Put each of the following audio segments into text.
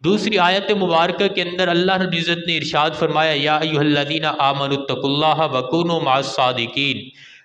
دوسری آیت مبارکہ کے اندر اللہ رب العزت نے ارشاد فرمایا یا ایھا الذین آمنوا اتقوا اللہ وکونوا مع الصادقین،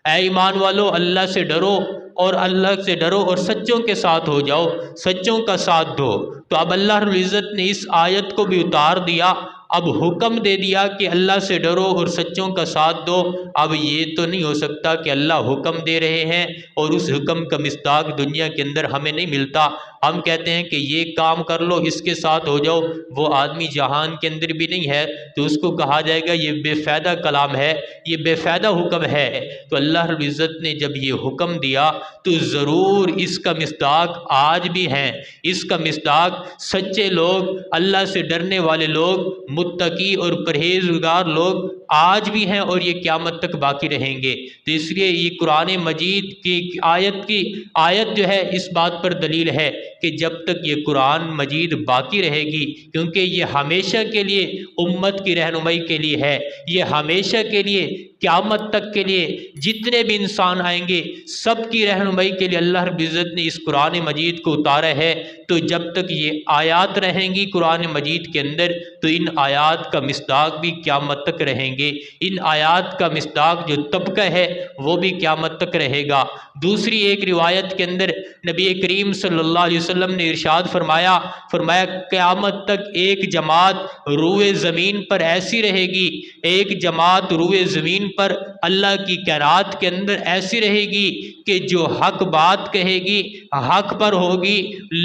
اے ایمان والو اللہ سے ڈرو اور اللہ سے ڈرو اور سچوں کے ساتھ ہو جاؤ، سچوں کا ساتھ دو۔ تو اب اللہ رب العزت نے اس آیت کو بھی اتار دیا، اب حکم دے دیا کہ اللہ سے ڈرو اور سچوں کا ساتھ دو۔ اب یہ تو نہیں ہو سکتا کہ اللہ حکم دے رہے ہیں اور اس حکم کا مصداق دنیا کے اندر ہمیں نہیں ملتا، ہم کہتے ہیں کہ یہ کام کر لو اس کے ساتھ ہو جاؤ، وہ آدمی جہان کے اندر بھی نہیں ہے تو اس کو کہا جائے گا یہ بے فائدہ کلام ہے، یہ بے فائدہ حکم ہے۔ تو اللہ رب العزت نے جب یہ حکم دیا تو ضرور اس کا مصداق آج بھی ہیں، اس کا مصداق سچے لوگ، اللہ سے ڈرنے والے لوگ، متقی اور پرہیزگار لوگ آج بھی ہیں اور یہ قیامت تک باقی رہیں گے۔ تو اس لیے یہ قرآن مجید کی آیت جو ہے اس بات پر دلیل ہے کہ جب تک یہ قرآن مجید باقی رہے گی، کیونکہ یہ ہمیشہ کے لیے امت کی رہنمائی کے لیے ہے، یہ ہمیشہ کے لیے قیامت تک کے لیے جتنے بھی انسان آئیں گے سب کی رہنمائی کے لیے اللہ رب العزت نے اس قرآن مجید کو اتارا ہے۔ تو جب تک یہ آیات رہیں گی قرآن مجید کے اندر تو ان آیات کا مصداق بھی قیامت تک رہیں گے، ان آیات کا مصداق جو طبقہ ہے وہ بھی قیامت تک رہے گا۔ دوسری ایک روایت کے اندر نبی کریم صلی اللہ علیہ وسلم نے ارشاد فرمایا قیامت تک ایک جماعت روئے زمین پر ایسی رہے گی، ایک جماعت روئے زمین پر اللہ کی کائنات کے اندر ایسی رہے گی کہ جو حق بات کہے گی حق پر ہوگی،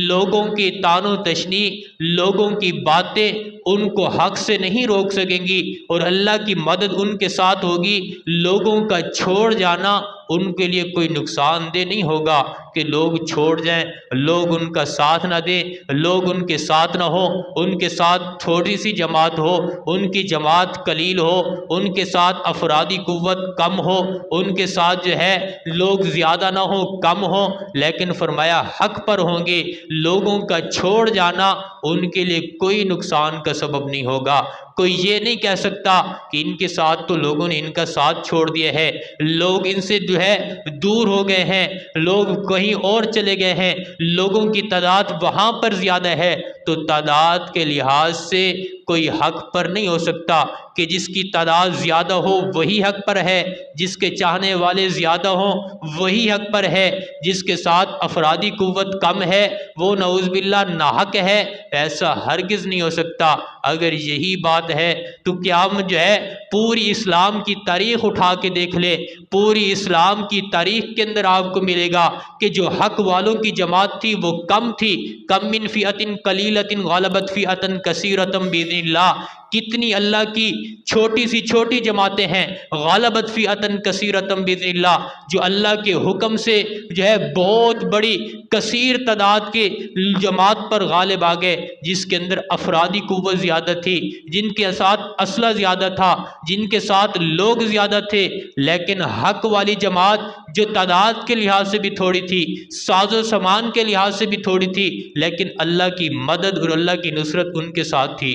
لوگوں کی طعن و تشنیع، لوگوں کی باتیں ان کو حق سے نہیں روک سکیں گی اور اللہ کی مدد ان کے ساتھ ہوگی۔ لوگوں کا چھوڑ جانا ان کے لیے کوئی نقصان دہ نہیں ہوگا کہ لوگ چھوڑ جائیں، لوگ ان کا ساتھ نہ دیں، لوگ ان کے ساتھ نہ ہو، ان کے ساتھ تھوڑی سی جماعت ہو، ان کی جماعت قلیل ہو، ان کے ساتھ افرادی قوت کم ہو، ان کے ساتھ جو ہے لوگ زیادہ نہ ہو کم ہو، لیکن فرمایا حق پر ہوں گے۔ لوگوں کا چھوڑ جانا ان کے لیے کوئی نقصان کا سبب نہیں ہوگا۔ کوئی یہ نہیں کہہ سکتا کہ ان کے ساتھ تو لوگوں نے ان کا ساتھ چھوڑ دیا ہے، لوگ ان سے جو ہے دور ہو گئے ہیں، لوگ کہیں اور چلے گئے ہیں، لوگوں کی تعداد وہاں پر زیادہ ہے۔ تو تعداد کے لحاظ سے کوئی حق پر نہیں ہو سکتا کہ جس کی تعداد زیادہ ہو وہی حق پر ہے، جس کے چاہنے والے زیادہ ہوں وہی حق پر ہے، جس کے ساتھ افرادی قوت کم ہے وہ نعوذ باللہ ناحق ہے، ایسا ہرگز نہیں ہو سکتا۔ اگر یہی بات ہے تو کیا ہم جو ہے پوری اسلام کی تاریخ اٹھا کے دیکھ لے، پوری اسلام کی تاریخ کے اندر آپ کو ملے گا کہ جو حق والوں کی جماعت تھی وہ کم تھی، کم من فئۃ قلیلۃ غلبت فئۃ کثیرۃ باذن اللہ، کتنی اللہ کی چھوٹی سی چھوٹی جماعتیں ہیں، غلبت فئۃ کثیرۃ باذن اللہ، جو اللہ کے حکم سے جو ہے بہت بڑی کثیر تعداد کے جماعت پر غالب آ گئے، جس کے اندر افرادی قوت زیادہ تھی، جن کے ساتھ اسلحہ زیادہ تھا، جن کے ساتھ لوگ زیادہ تھے، لیکن حق والی جماعت جو تعداد کے لحاظ سے بھی تھوڑی تھی، ساز و سامان کے لحاظ سے بھی تھوڑی تھی، لیکن اللہ کی مدد اور اللہ کی نصرت ان کے ساتھ تھی۔